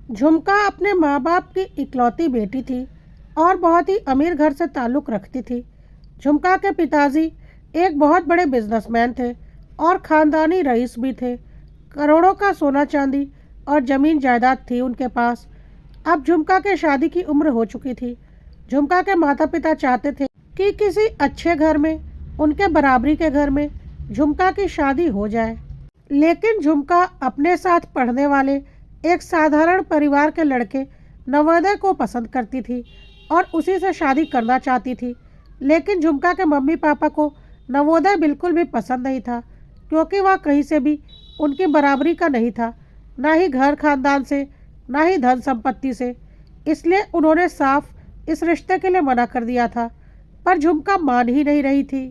झुमका अपने माँ बाप की इकलौती बेटी थी और बहुत ही अमीर घर से ताल्लुक़ रखती थी। झुमका के पिताजी एक बहुत बड़े बिजनेसमैन थे और ख़ानदानी रईस भी थे। करोड़ों का सोना चांदी और ज़मीन जायदाद थी उनके पास। अब झुमका के शादी की उम्र हो चुकी थी। झुमका के माता पिता चाहते थे कि किसी अच्छे घर में, उनके बराबरी के घर में झुमका की शादी हो जाए। लेकिन झुमका अपने साथ पढ़ने वाले एक साधारण परिवार के लड़के नवोदय को पसंद करती थी और उसी से शादी करना चाहती थी। लेकिन झुमका के मम्मी पापा को नवोदय बिल्कुल भी पसंद नहीं था, क्योंकि वह कहीं से भी उनकी बराबरी का नहीं था, ना ही घर खानदान से, ना ही धन संपत्ति से। इसलिए उन्होंने साफ इस रिश्ते के लिए मना कर दिया था। पर झुमका मान ही नहीं रही थी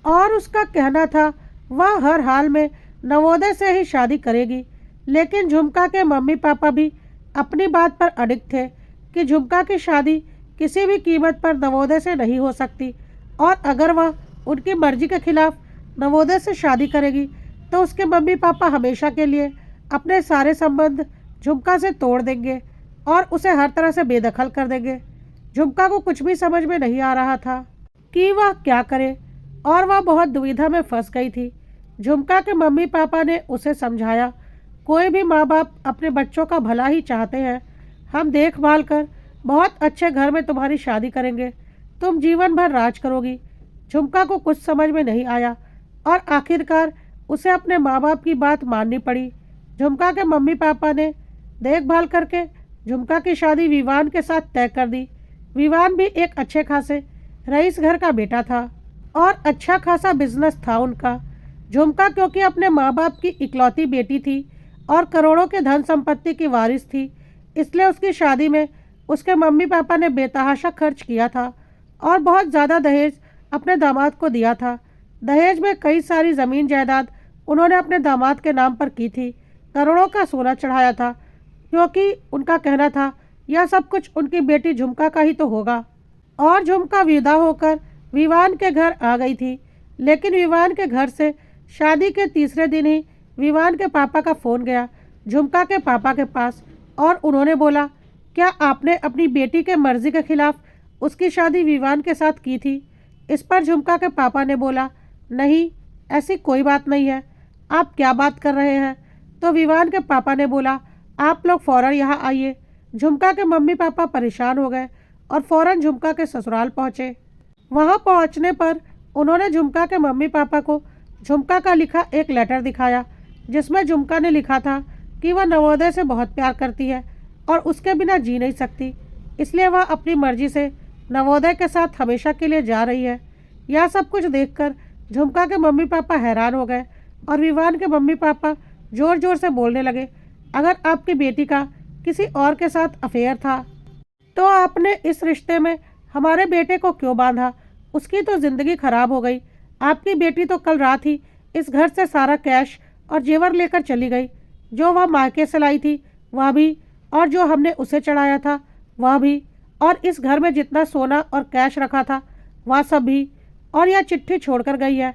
और उसका कहना था वह हर हाल में नवोदय से ही शादी करेगी। लेकिन झुमका के मम्मी पापा भी अपनी बात पर अडिग थे कि झुमका की शादी किसी भी कीमत पर नवोदय से नहीं हो सकती, और अगर वह उनकी मर्जी के खिलाफ नवोदय से शादी करेगी तो उसके मम्मी पापा हमेशा के लिए अपने सारे संबंध झुमका से तोड़ देंगे और उसे हर तरह से बेदखल कर देंगे। झुमका को कुछ भी समझ में नहीं आ रहा था कि वह क्या करे, और वह बहुत दुविधा में फंस गई थी। झुमका के मम्मी पापा ने उसे समझाया, कोई भी माँ बाप अपने बच्चों का भला ही चाहते हैं। हम देखभाल कर बहुत अच्छे घर में तुम्हारी शादी करेंगे, तुम जीवन भर राज करोगी। झुमका को कुछ समझ में नहीं आया और आखिरकार उसे अपने माँ बाप की बात माननी पड़ी। झुमका के मम्मी पापा ने देखभाल करके झुमका की शादी विवान के साथ तय कर दी। विवान भी एक अच्छे खासे रईस घर का बेटा था और अच्छा खासा बिजनेस था उनका। झुमका क्योंकि अपने माँ बाप की इकलौती बेटी थी और करोड़ों के धन संपत्ति की वारिस थी, इसलिए उसकी शादी में उसके मम्मी पापा ने बेतहाशा खर्च किया था और बहुत ज़्यादा दहेज अपने दामाद को दिया था। दहेज में कई सारी ज़मीन जायदाद उन्होंने अपने दामाद के नाम पर की थी। करोड़ों का सोना चढ़ाया था, क्योंकि उनका कहना था यह सब कुछ उनकी बेटी झुमका का ही तो होगा। और झुमका विदा होकर विवान के घर आ गई थी। लेकिन विवान के घर से शादी के तीसरे दिन ही विवान के पापा का फ़ोन गया झुमका के पापा के पास, और उन्होंने बोला, क्या आपने अपनी बेटी के मर्जी के खिलाफ उसकी शादी विवान के साथ की थी? इस पर झुमका के पापा ने बोला, नहीं, ऐसी कोई बात नहीं है, आप क्या बात कर रहे हैं? तो विवान के पापा ने बोला, आप लोग फ़ौरन यहाँ आइए। झुमका के मम्मी पापा परेशान हो गए और फ़ौरन झुमका के ससुराल पहुँचे। वहाँ पहुँचने पर उन्होंने झुमका के मम्मी पापा को झुमका का लिखा एक लेटर दिखाया, जिसमें झुमका ने लिखा था कि वह नवोदय से बहुत प्यार करती है और उसके बिना जी नहीं सकती, इसलिए वह अपनी मर्जी से नवोदय के साथ हमेशा के लिए जा रही है। यह सब कुछ देखकर झुमका के मम्मी पापा हैरान हो गए और विवान के मम्मी पापा ज़ोर ज़ोर से बोलने लगे, अगर आपकी बेटी का किसी और के साथ अफेयर था तो आपने इस रिश्ते में हमारे बेटे को क्यों बांधा? उसकी तो ज़िंदगी खराब हो गई। आपकी बेटी तो कल रात ही इस घर से सारा कैश और जेवर लेकर चली गई। जो वह मायके से लाई थी वह भी, और जो हमने उसे चढ़ाया था वह भी, और इस घर में जितना सोना और कैश रखा था वह सब भी, और यह चिट्ठी छोड़कर गई है।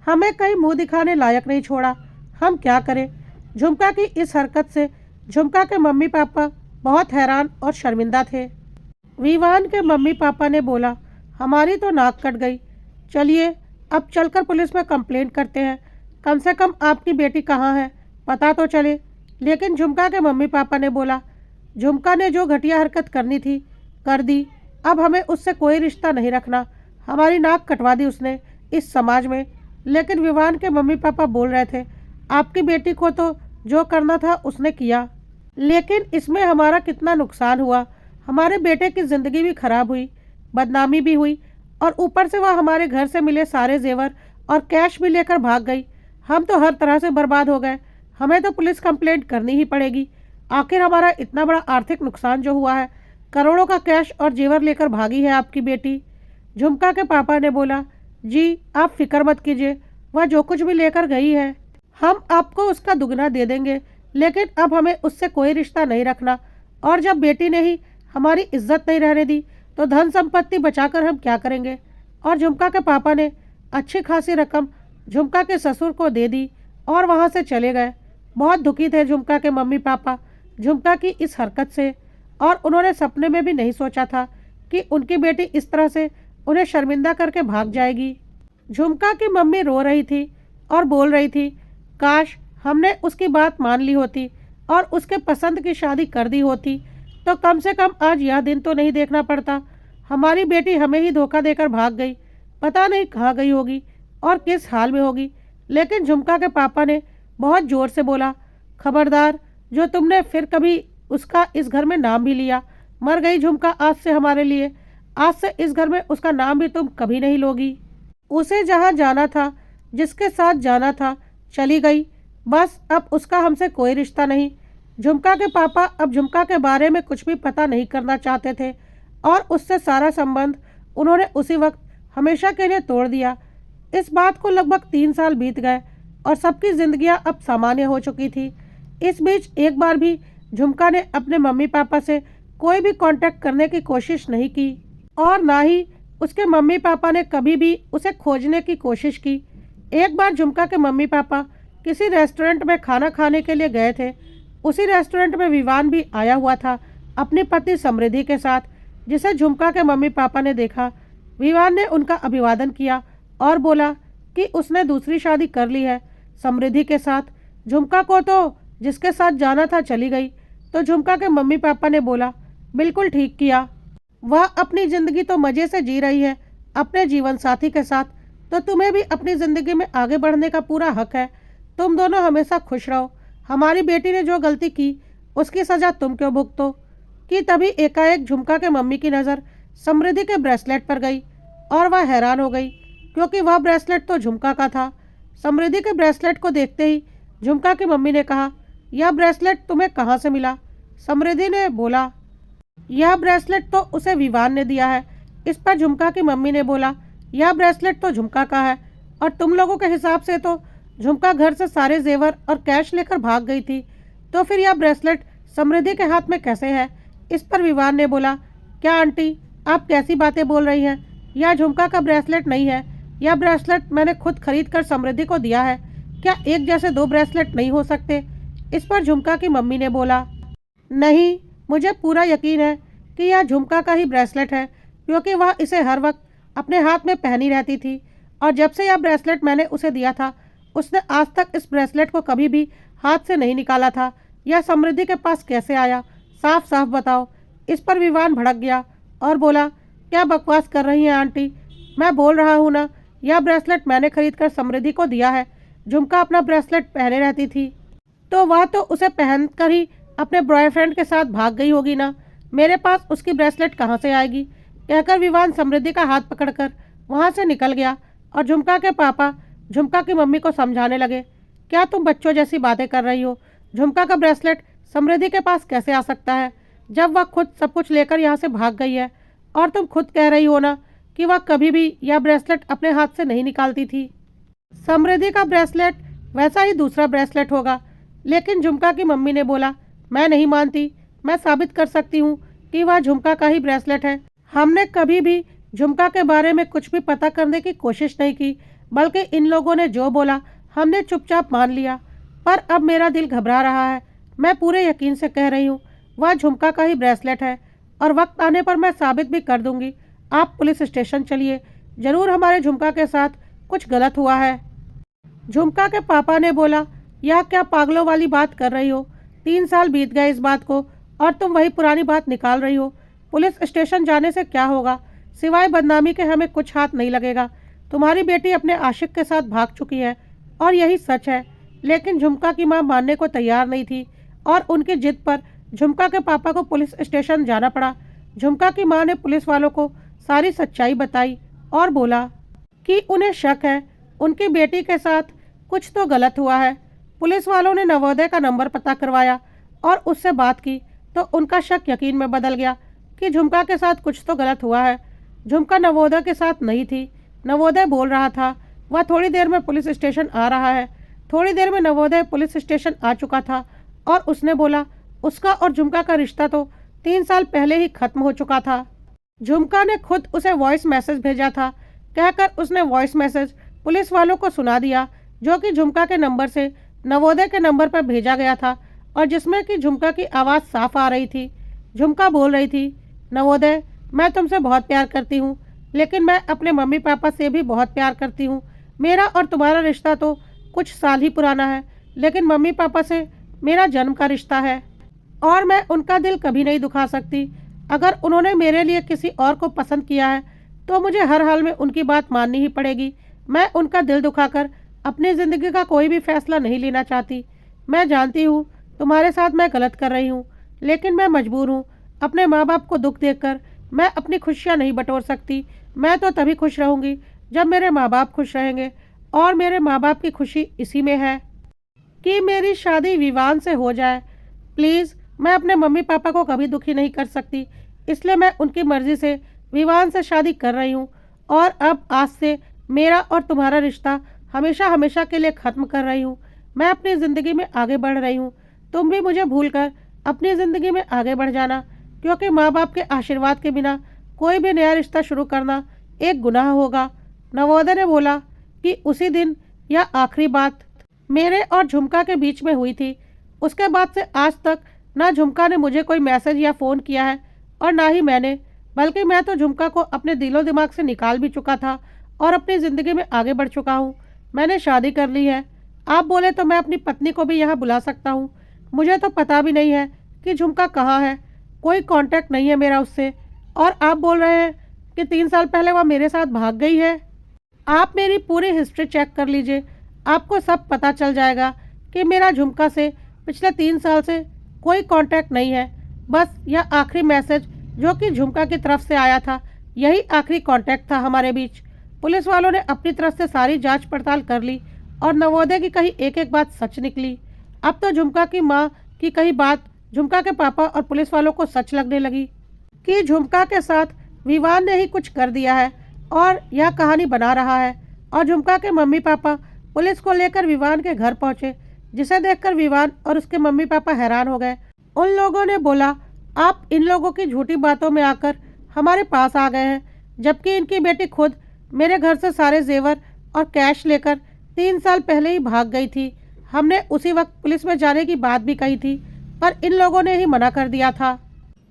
हमें कहीं मुंह दिखाने लायक नहीं छोड़ा। हम क्या करें? झुमका की इस हरकत से झुमका के मम्मी पापा बहुत हैरान और शर्मिंदा थे। विवान के मम्मी पापा ने बोला, हमारी तो नाक कट गई। चलिए अब चलकर पुलिस में कंप्लेंट करते हैं, कम से कम आपकी बेटी कहाँ है पता तो चले। लेकिन झुमका के मम्मी पापा ने बोला, झुमका ने जो घटिया हरकत करनी थी कर दी, अब हमें उससे कोई रिश्ता नहीं रखना। हमारी नाक कटवा दी उसने इस समाज में। लेकिन विवान के मम्मी पापा बोल रहे थे, आपकी बेटी को तो जो करना था उसने किया, लेकिन इसमें हमारा कितना नुकसान हुआ। हमारे बेटे की ज़िंदगी भी खराब हुई, बदनामी भी हुई, और ऊपर से वह हमारे घर से मिले सारे जेवर और कैश भी लेकर भाग गई। हम तो हर तरह से बर्बाद हो गए। हमें तो पुलिस कंप्लेंट करनी ही पड़ेगी। आखिर हमारा इतना बड़ा आर्थिक नुकसान जो हुआ है, करोड़ों का कैश और जेवर लेकर भागी है आपकी बेटी। झुमका के पापा ने बोला, जी आप फिक्र मत कीजिए, वह जो कुछ भी लेकर गई है हम आपको उसका दुगना दे देंगे, लेकिन अब हमें उससे कोई रिश्ता नहीं रखना। और जब बेटी ने ही हमारी इज्जत नहीं रहने दी तो धन संपत्ति बचाकर हम क्या करेंगे? और झुमका के पापा ने अच्छी खासी रकम झुमका के ससुर को दे दी और वहाँ से चले गए। बहुत दुखी थे झुमका के मम्मी पापा, झुमका की इस हरकत से, और उन्होंने सपने में भी नहीं सोचा था कि उनकी बेटी इस तरह से उन्हें शर्मिंदा करके भाग जाएगी। झुमका की मम्मी रो रही थी और बोल रही थी, काश हमने उसकी बात मान ली होती और उसके पसंद की शादी कर दी होती, तो कम से कम आज यह दिन तो नहीं देखना पड़ता। हमारी बेटी हमें ही धोखा देकर भाग गई, पता नहीं कहाँ गई होगी और किस हाल में होगी। लेकिन झुमका के पापा ने बहुत ज़ोर से बोला, खबरदार, जो तुमने फिर कभी उसका इस घर में नाम भी लिया, मर गई झुमका आज से हमारे लिए। आज से इस घर में उसका नाम भी तुम कभी नहीं लोगी। उसे जहाँ जाना था, जिसके साथ जाना था, चली गई। बस अब उसका हमसे कोई रिश्ता नहीं। झुमका के पापा अब झुमका के बारे में कुछ भी पता नहीं करना चाहते थे और उससे सारा संबंध उन्होंने उसी वक्त हमेशा के लिए तोड़ दिया। इस बात को लगभग 3 साल बीत गए और सबकी जिंदगियां अब सामान्य हो चुकी थी। इस बीच एक बार भी झुमका ने अपने मम्मी पापा से कोई भी कांटेक्ट करने की कोशिश नहीं की और ना ही उसके मम्मी पापा ने कभी भी उसे खोजने की कोशिश की। एक बार झुमका के मम्मी पापा किसी रेस्टोरेंट में खाना खाने के लिए गए थे। उसी रेस्टोरेंट में विवान भी आया हुआ था अपनी पत्नी समृद्धि के साथ, जिसे झुमका के मम्मी पापा ने देखा। विवान ने उनका अभिवादन किया और बोला कि उसने दूसरी शादी कर ली है समृद्धि के साथ। झुमका को तो जिसके साथ जाना था चली गई। तो झुमका के मम्मी पापा ने बोला, बिल्कुल ठीक किया, वह अपनी ज़िंदगी तो मज़े से जी रही है अपने जीवन साथी के साथ, तो तुम्हें भी अपनी ज़िंदगी में आगे बढ़ने का पूरा हक है। तुम दोनों हमेशा खुश रहो। हमारी बेटी ने जो गलती की उसकी सज़ा तुम क्यों भुगतो। कि तभी एकाएक झुमका के मम्मी की नज़र समृद्धि के ब्रेसलेट पर गई और वह हैरान हो गई, क्योंकि वह ब्रेसलेट तो झुमका का था। समृद्धि के ब्रेसलेट को देखते ही झुमका की मम्मी ने कहा, यह ब्रेसलेट तुम्हें कहाँ से मिला। समृद्धि ने बोला, यह ब्रेसलेट तो उसे विवान ने दिया है। इस पर झुमका की मम्मी ने बोला, यह ब्रेसलेट तो झुमका का है और तुम लोगों के हिसाब से तो झुमका घर से सारे जेवर और कैश लेकर भाग गई थी, तो फिर यह ब्रेसलेट समृद्धि के हाथ में कैसे है। इस पर विवान ने बोला, क्या आंटी, आप कैसी बातें बोल रही हैं। यह झुमका का ब्रेसलेट नहीं है। यह ब्रेसलेट मैंने खुद खरीद कर समृद्धि को दिया है। क्या एक जैसे 2 ब्रेसलेट नहीं हो सकते। इस पर झुमका की मम्मी ने बोला, नहीं, मुझे पूरा यकीन है कि यह झुमका का ही ब्रेसलेट है, क्योंकि वह इसे हर वक्त अपने हाथ में पहनी रहती थी और जब से यह ब्रेसलेट मैंने उसे दिया था उसने आज तक इस ब्रेसलेट को कभी भी हाथ से नहीं निकाला था। यह समृद्धि के पास कैसे आया, साफ साफ बताओ। इस पर विवान भड़क गया और बोला, क्या बकवास कर रही हैं आंटी, मैं बोल रहा हूँ ना, यह ब्रेसलेट मैंने खरीद कर समृद्धि को दिया है। झुमका अपना ब्रेसलेट पहने रहती थी तो वह तो उसे पहन कर ही अपने बॉयफ्रेंड के साथ भाग गई होगी ना, मेरे पास उसकी ब्रेसलेट कहाँ से आएगी। कहकर विवान समृद्धि का हाथ पकड़कर वहाँ से निकल गया और झुमका के पापा झुमका की मम्मी को समझाने लगे, क्या तुम बच्चों जैसी बातें कर रही हो। झुमका का ब्रेसलेट समृद्धि के पास कैसे आ सकता है जब वह खुद सब कुछ लेकर यहाँ से भाग गई है, और तुम खुद कह रही हो ना कि वह कभी भी यह ब्रेसलेट अपने हाथ से नहीं निकालती थी। समृद्धि का ब्रेसलेट वैसा ही दूसरा ब्रेसलेट होगा। लेकिन झुमका की मम्मी ने बोला, मैं नहीं मानती, मैं साबित कर सकती हूँ कि वह झुमका का ही ब्रेसलेट है। हमने कभी भी झुमका के बारे में कुछ भी पता करने की कोशिश नहीं की, बल्कि इन लोगों ने जो बोला हमने चुपचाप मान लिया। पर अब मेरा दिल घबरा रहा है। मैं पूरे यकीन से कह रही हूँ, वह झुमका का ही ब्रेसलेट है और वक्त आने पर मैं साबित भी कर दूंगी। आप पुलिस स्टेशन चलिए, ज़रूर हमारे झुमका के साथ कुछ गलत हुआ है। झुमका के पापा ने बोला, यह क्या पागलों वाली बात कर रही हो। 3 साल बीत गए इस बात को और तुम वही पुरानी बात निकाल रही हो। पुलिस स्टेशन जाने से क्या होगा, सिवाय बदनामी के हमें कुछ हाथ नहीं लगेगा। तुम्हारी बेटी अपने आशिक के साथ भाग चुकी है और यही सच है। लेकिन झुमका की मां मानने को तैयार नहीं थी और उनकी जिद पर झुमका के पापा को पुलिस स्टेशन जाना पड़ा। झुमका की मां ने पुलिस वालों को सारी सच्चाई बताई और बोला कि उन्हें शक है उनकी बेटी के साथ कुछ तो गलत हुआ है। पुलिस वालों ने नवोदय का नंबर पता करवाया और उससे बात की तो उनका शक यकीन में बदल गया कि झुमका के साथ कुछ तो गलत हुआ है। झुमका नवोदय के साथ नहीं थी। नवोदय बोल रहा था वह थोड़ी देर में पुलिस स्टेशन आ रहा है। थोड़ी देर में नवोदय पुलिस स्टेशन आ चुका था और उसने बोला उसका और झुमका का रिश्ता तो 3 साल पहले ही खत्म हो चुका था। झुमका ने खुद उसे वॉइस मैसेज भेजा था। कहकर उसने वॉइस मैसेज पुलिस वालों को सुना दिया, जो कि झुमका के नंबर से नवोदय के नंबर पर भेजा गया था और जिसमें कि झुमका की आवाज़ साफ आ रही थी। झुमका बोल रही थी, नवोदय, मैं तुमसे बहुत प्यार करती हूँ, लेकिन मैं अपने मम्मी पापा से भी बहुत प्यार करती हूँ। मेरा और तुम्हारा रिश्ता तो कुछ साल ही पुराना है, लेकिन मम्मी पापा से मेरा जन्म का रिश्ता है और मैं उनका दिल कभी नहीं दुखा सकती। अगर उन्होंने मेरे लिए किसी और को पसंद किया है तो मुझे हर हाल में उनकी बात माननी ही पड़ेगी। मैं उनका दिल दुखाकर अपनी ज़िंदगी का कोई भी फैसला नहीं लेना चाहती। मैं जानती हूँ तुम्हारे साथ मैं गलत कर रही हूँ, लेकिन मैं मजबूर हूँ। अपने माँ बाप को दुख देखकर मैं अपनी खुशियाँ नहीं बटोर सकती। मैं तो तभी खुश रहूँगी जब मेरे माँ बाप खुश रहेंगे, और मेरे माँ बाप की खुशी इसी में है कि मेरी शादी विवान से हो जाए। प्लीज़, मैं अपने मम्मी पापा को कभी दुखी नहीं कर सकती, इसलिए मैं उनकी मर्ज़ी से विवान से शादी कर रही हूँ। और अब आज से मेरा और तुम्हारा रिश्ता हमेशा हमेशा के लिए ख़त्म कर रही हूँ। मैं अपनी ज़िंदगी में आगे बढ़ रही हूँ। तुम भी मुझे भूलकर अपनी ज़िंदगी में आगे बढ़ जाना, क्योंकि माँ बाप के आशीर्वाद के बिना कोई भी नया रिश्ता शुरू करना एक गुनाह होगा। नवोदय ने बोला कि उसी दिन यह आखिरी बात मेरे और झुमका के बीच में हुई थी। उसके बाद से आज तक ना झुमका ने मुझे कोई मैसेज या फ़ोन किया है और ना ही मैंने, बल्कि मैं तो झुमका को अपने दिलो दिमाग से निकाल भी चुका था और अपनी ज़िंदगी में आगे बढ़ चुका हूँ। मैंने शादी कर ली है। आप बोले तो मैं अपनी पत्नी को भी यहाँ बुला सकता हूँ। मुझे तो पता भी नहीं है कि झुमका कहाँ है, कोई कांटेक्ट नहीं है मेरा उससे। और आप बोल रहे हैं कि 3 साल पहले वह मेरे साथ भाग गई है। आप मेरी पूरी हिस्ट्री चेक कर लीजिए, आपको सब पता चल जाएगा कि मेरा झुमका से पिछले 3 साल से कोई कांटेक्ट नहीं है। बस यह आखिरी मैसेज जो कि झुमका की तरफ से आया था, यही आखिरी कांटेक्ट था हमारे बीच। पुलिस वालों ने अपनी तरफ से सारी जांच पड़ताल कर ली और नवोदय की कही एक एक बात सच निकली। अब तो झुमका की माँ की कही बात झुमका के पापा और पुलिस वालों को सच लगने लगी कि झुमका के साथ विवान ने ही कुछ कर दिया है और यह कहानी बना रहा है। और झुमका के मम्मी पापा पुलिस को लेकर विवान के घर पहुंचे, जिसे देखकर विवान और उसके मम्मी पापा हैरान हो गए। उन लोगों ने बोला, आप इन लोगों की झूठी बातों में आकर हमारे पास आ गए हैं, जबकि इनकी बेटी खुद मेरे घर से सारे जेवर और कैश लेकर 3 साल पहले ही भाग गई थी। हमने उसी वक्त पुलिस में जाने की बात भी कही थी, पर इन लोगों ने ही मना कर दिया था।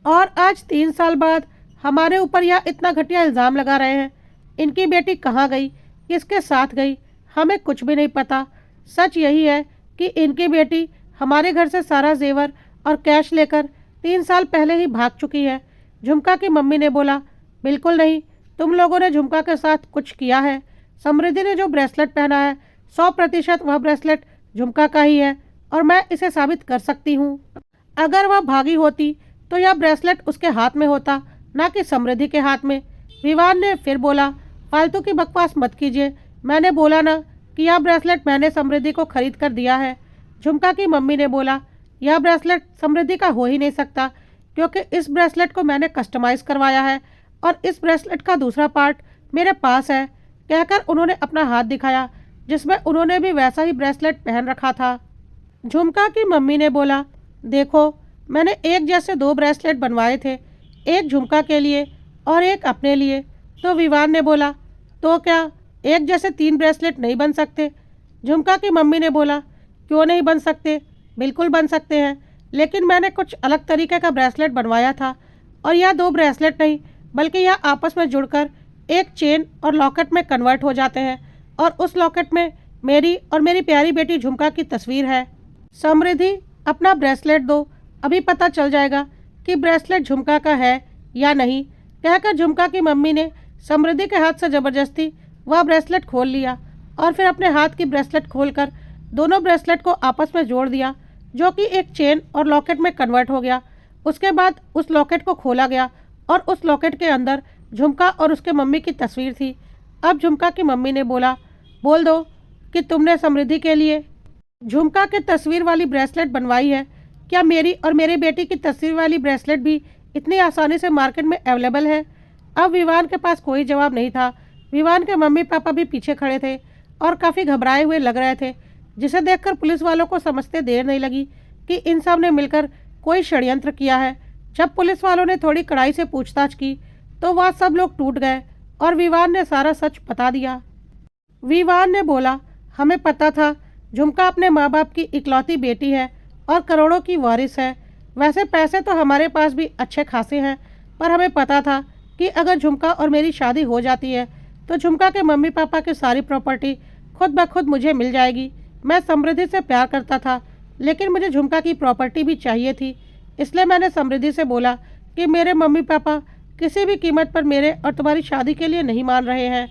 और आज 3 साल बाद हमारे ऊपर यह इतना घटिया इल्ज़ाम लगा रहे हैं। इनकी बेटी कहाँ गई, किसके साथ गई, हमें कुछ भी नहीं पता। सच यही है कि इनकी बेटी हमारे घर से सारा जेवर और कैश लेकर 3 साल पहले ही भाग चुकी है। झुमका की मम्मी ने बोला, बिल्कुल नहीं, तुम लोगों ने झुमका के साथ कुछ किया है। समृद्धि ने जो ब्रेसलेट पहना है 100% वह ब्रेसलेट झुमका का ही है और मैं इसे साबित कर सकती हूँ। अगर वह भागी होती तो यह ब्रेसलेट उसके हाथ में होता, ना कि समृद्धि के हाथ में। विवान ने फिर बोला, फालतू की बकवास मत कीजिए, मैंने बोला ना कि यह ब्रेसलेट मैंने समृद्धि को खरीद कर दिया है। झुमका की मम्मी ने बोला, यह ब्रेसलेट समृद्धि का हो ही नहीं सकता, क्योंकि इस ब्रेसलेट को मैंने कस्टमाइज़ करवाया है और इस ब्रेसलेट का दूसरा पार्ट मेरे पास है। कहकर उन्होंने अपना हाथ दिखाया, जिसमें उन्होंने भी वैसा ही ब्रेसलेट पहन रखा था। झुमका की मम्मी ने बोला, देखो, मैंने एक जैसे 2 ब्रेसलेट बनवाए थे, एक झुमका के लिए और एक अपने लिए। तो विवान ने बोला, तो क्या एक जैसे 3 ब्रेसलेट नहीं बन सकते? झुमका की मम्मी ने बोला, क्यों नहीं बन सकते, बिल्कुल बन सकते हैं, लेकिन मैंने कुछ अलग तरीके का ब्रेसलेट बनवाया था और यह 2 ब्रेसलेट नहीं, बल्कि यह आपस में जुड़कर एक चेन और लॉकेट में कन्वर्ट हो जाते हैं और उस लॉकेट में मेरी और मेरी प्यारी बेटी झुमका की तस्वीर है। समृद्धि, अपना ब्रेसलेट दो, अभी पता चल जाएगा कि ब्रेसलेट झुमका का है या नहीं। कहकर झुमका की मम्मी ने समृद्धि के हाथ से ज़बरदस्ती वह ब्रेसलेट खोल लिया और फिर अपने हाथ की ब्रेसलेट खोलकर दोनों ब्रेसलेट को आपस में जोड़ दिया, जो कि एक चेन और लॉकेट में कन्वर्ट हो गया। उसके बाद उस लॉकेट को खोला गया और उस लॉकेट के अंदर झुमका और उसके मम्मी की तस्वीर थी। अब झुमका की मम्मी ने बोला, बोल दो कि तुमने समृद्धि के लिए झुमका के तस्वीर वाली ब्रेसलेट बनवाई है। क्या मेरी और मेरी बेटी की तस्वीर वाली ब्रेसलेट भी इतनी आसानी से मार्केट में अवेलेबल है? अब विवान के पास कोई जवाब नहीं था। विवान के मम्मी पापा भी पीछे खड़े थे और काफ़ी घबराए हुए लग रहे थे, जिसे देखकर पुलिस वालों को समझते देर नहीं लगी कि इन सब ने मिलकर कोई षड्यंत्र किया है। जब पुलिस वालों ने थोड़ी कड़ाई से पूछताछ की तो वह सब लोग टूट गए और विवान ने सारा सच बता दिया। विवान ने बोला, हमें पता था झुमका अपने माँ बाप की इकलौती बेटी है और करोड़ों की वारिस है। वैसे पैसे तो हमारे पास भी अच्छे खासे हैं, पर हमें पता था कि अगर झुमका और मेरी शादी हो जाती है तो झुमका के मम्मी पापा की सारी प्रॉपर्टी खुद ब खुद मुझे मिल जाएगी। मैं समृद्धि से प्यार करता था, लेकिन मुझे झुमका की प्रॉपर्टी भी चाहिए थी। इसलिए मैंने समृद्धि से बोला कि मेरे मम्मी पापा किसी भी कीमत पर मेरे और तुम्हारी शादी के लिए नहीं मान रहे हैं,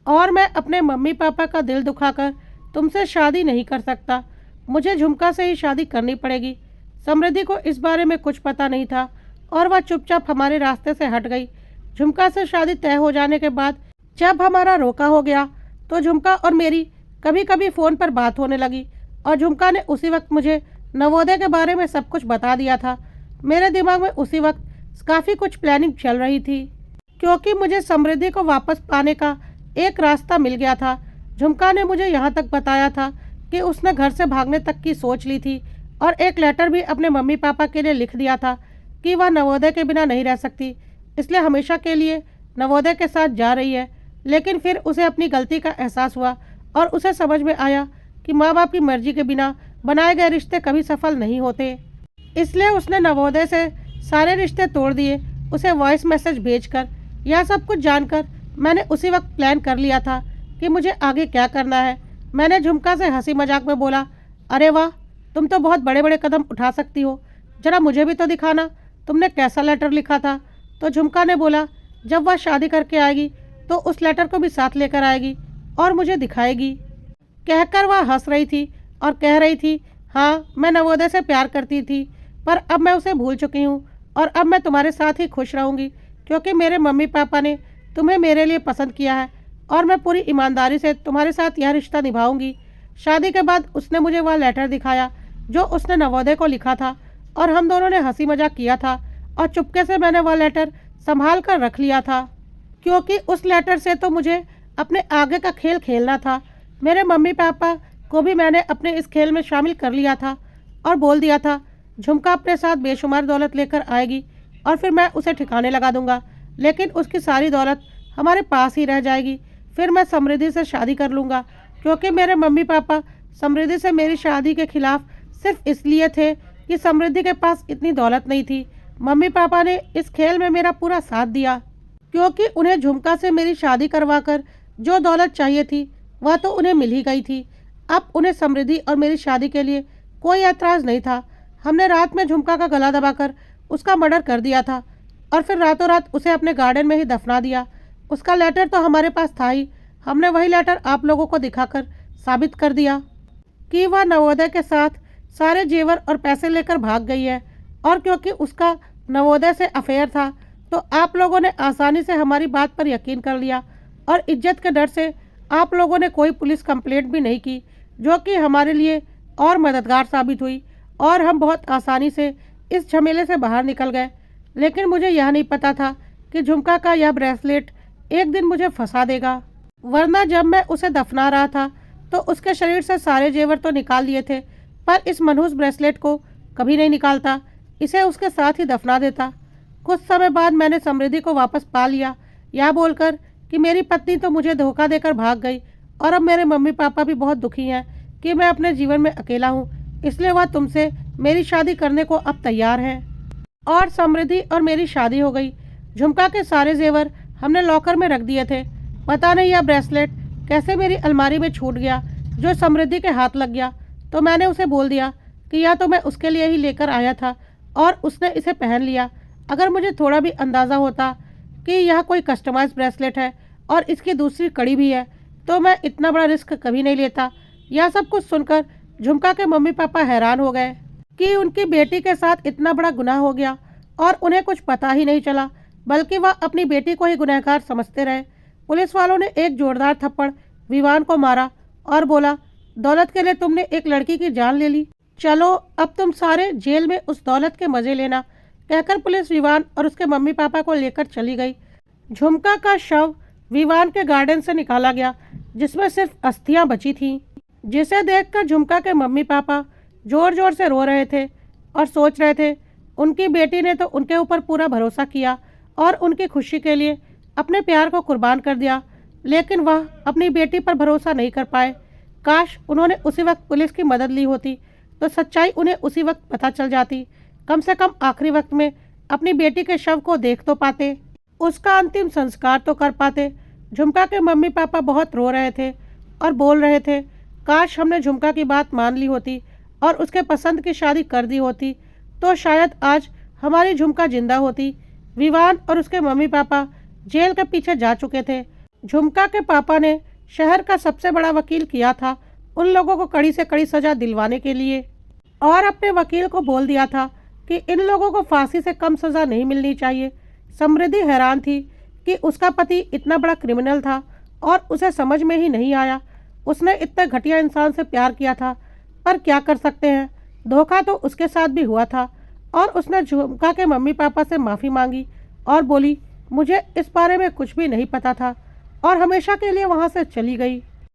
और मैं अपने मम्मी पापा का दिल दुखाकर तुमसे शादी नहीं कर सकता। मुझे झुमका से ही शादी करनी पड़ेगी। समृद्धि को इस बारे में कुछ पता नहीं था और वह चुपचाप हमारे रास्ते से हट गई। झुमका से शादी तय हो जाने के बाद जब हमारा रोका हो गया तो झुमका और मेरी कभी कभी फ़ोन पर बात होने लगी, और झुमका ने उसी वक्त मुझे नवोदय के बारे में सब कुछ बता दिया था। मेरे दिमाग में उसी वक्त काफ़ी कुछ प्लानिंग चल रही थी, क्योंकि मुझे समृद्धि को वापस पाने का एक रास्ता मिल गया था। झुमका ने मुझे यहाँ तक बताया था कि उसने घर से भागने तक की सोच ली थी और एक लेटर भी अपने मम्मी पापा के लिए लिख दिया था कि वह नवोदय के बिना नहीं रह सकती, इसलिए हमेशा के लिए नवोदय के साथ जा रही है। लेकिन फिर उसे अपनी गलती का एहसास हुआ और उसे समझ में आया कि माँ बाप की मर्जी के बिना बनाए गए रिश्ते कभी सफल नहीं होते। इसलिए उसने नवोदय से सारे रिश्ते तोड़ दिए, उसे वॉइस मैसेज भेजकर। यह सब कुछ जानकर मैंने उसी वक्त प्लान कर लिया था कि मुझे आगे क्या करना है। मैंने झुमका से हंसी मजाक में बोला, अरे वाह, तुम तो बहुत बड़े बड़े कदम उठा सकती हो, जरा मुझे भी तो दिखाना तुमने कैसा लेटर लिखा था। तो झुमका ने बोला, जब वह शादी करके आएगी तो उस लेटर को भी साथ लेकर आएगी और मुझे दिखाएगी। कहकर वह हंस रही थी और कह रही थी, हाँ, मैं नवोदय से प्यार करती थी, पर अब मैं उसे भूल चुकी हूँ और अब मैं तुम्हारे साथ ही खुश रहूँगी, क्योंकि मेरे मम्मी पापा ने तुम्हें मेरे लिए पसंद किया है और मैं पूरी ईमानदारी से तुम्हारे साथ यह रिश्ता निभाऊंगी। शादी के बाद उसने मुझे वह लेटर दिखाया जो उसने नवोदय को लिखा था, और हम दोनों ने हंसी मजाक किया था, और चुपके से मैंने वह लेटर संभाल कर रख लिया था, क्योंकि उस लेटर से तो मुझे अपने आगे का खेल खेलना था। मेरे मम्मी पापा को भी मैंने अपने इस खेल में शामिल कर लिया था और बोल दिया था, झुमका अपने साथ बेशुमार दौलत लेकर आएगी और फिर मैं उसे ठिकाने लगा दूंगा, लेकिन उसकी सारी दौलत हमारे पास ही रह जाएगी। फिर मैं समृद्धि से शादी कर लूँगा, क्योंकि मेरे मम्मी पापा समृद्धि से मेरी शादी के खिलाफ सिर्फ इसलिए थे कि समृद्धि के पास इतनी दौलत नहीं थी। मम्मी पापा ने इस खेल में मेरा पूरा साथ दिया, क्योंकि उन्हें झुमका से मेरी शादी करवाकर जो दौलत चाहिए थी वह तो उन्हें मिल ही गई थी। अब उन्हें समृद्धि और मेरी शादी के लिए कोई ऐतराज़ नहीं था। हमने रात में झुमका का गला दबाकर उसका मर्डर कर दिया था और फिर रातों रात उसे अपने गार्डन में ही दफना दिया। उसका लेटर तो हमारे पास था ही, हमने वही लेटर आप लोगों को दिखाकर साबित कर दिया कि वह नवोदय के साथ सारे जेवर और पैसे लेकर भाग गई है, और क्योंकि उसका नवोदय से अफेयर था तो आप लोगों ने आसानी से हमारी बात पर यकीन कर लिया, और इज्जत के डर से आप लोगों ने कोई पुलिस कंप्लेंट भी नहीं की, जो कि हमारे लिए और मददगार साबित हुई, और हम बहुत आसानी से इस झमेले से बाहर निकल गए। लेकिन मुझे यह नहीं पता था कि झुमका का यह ब्रेसलेट एक दिन मुझे फंसा देगा, वरना जब मैं उसे दफना रहा था तो उसके शरीर से सारे जेवर तो निकाल लिए थे, पर इस मनहूस ब्रेसलेट को कभी नहीं निकालता, इसे उसके साथ ही दफना देता। कुछ समय बाद मैंने समृद्धि को वापस पा लिया, यह बोलकर कि मेरी पत्नी तो मुझे धोखा देकर भाग गई, और अब मेरे मम्मी पापा भी बहुत दुखी हैं कि मैं अपने जीवन में अकेला हूँ, इसलिए वह तुमसे मेरी शादी करने को अब तैयार है। और समृद्धि और मेरी शादी हो गई। झुमका के सारे जेवर हमने लॉकर में रख दिए थे। पता नहीं यह ब्रेसलेट कैसे मेरी अलमारी में छूट गया, जो समृद्धि के हाथ लग गया, तो मैंने उसे बोल दिया कि या तो मैं उसके लिए ही लेकर आया था और उसने इसे पहन लिया। अगर मुझे थोड़ा भी अंदाज़ा होता कि यह कोई कस्टमाइज ब्रेसलेट है और इसकी दूसरी कड़ी भी है, तो मैं इतना बड़ा रिस्क कभी नहीं लेता। यह सब कुछ सुनकर झुमका के मम्मी पापा हैरान हो गए कि उनकी बेटी के साथ इतना बड़ा गुनाह हो गया, और उन्हें कुछ पता ही नहीं चला, बल्कि वह अपनी बेटी को ही गुनहगार समझते रहे। पुलिस वालों ने एक जोरदार थप्पड़ विवान को मारा और बोला, दौलत के लिए तुमने एक लड़की की जान ले ली, चलो अब तुम सारे जेल में उस दौलत के मज़े लेना। कहकर पुलिस विवान और उसके मम्मी पापा को लेकर चली गई। झुमका का शव विवान के गार्डन से निकाला गया, जिसमें सिर्फ अस्थियां बची थीं, जिसे देखकर झुमका के मम्मी पापा जोर जोर से रो रहे थे और सोच रहे थे उनकी बेटी ने तो उनके ऊपर पूरा भरोसा किया और उनकी खुशी के लिए अपने प्यार को कुर्बान कर दिया, लेकिन वह अपनी बेटी पर भरोसा नहीं कर पाए। काश उन्होंने उसी वक्त पुलिस की मदद ली होती तो सच्चाई उन्हें उसी वक्त पता चल जाती। कम से कम आखिरी वक्त में अपनी बेटी के शव को देख तो पाते, उसका अंतिम संस्कार तो कर पाते। झुमका के मम्मी पापा बहुत रो रहे थे और बोल रहे थे, काश हमने झुमका की बात मान ली होती और उसके पसंद की शादी कर दी होती, तो शायद आज हमारी झुमका जिंदा होती। विवान और उसके मम्मी पापा जेल के पीछे जा चुके थे। झुमका के पापा ने शहर का सबसे बड़ा वकील किया था उन लोगों को कड़ी से कड़ी सजा दिलवाने के लिए, और अपने वकील को बोल दिया था कि इन लोगों को फांसी से कम सजा नहीं मिलनी चाहिए। समृद्धि हैरान थी कि उसका पति इतना बड़ा क्रिमिनल था और उसे समझ में ही नहीं आया। उसने इतने घटिया इंसान से प्यार किया था, पर क्या कर सकते हैं, धोखा तो उसके साथ भी हुआ था। और उसने झुमका के मम्मी पापा से माफ़ी मांगी और बोली, मुझे इस बारे में कुछ भी नहीं पता था, और हमेशा के लिए वहाँ से चली गई।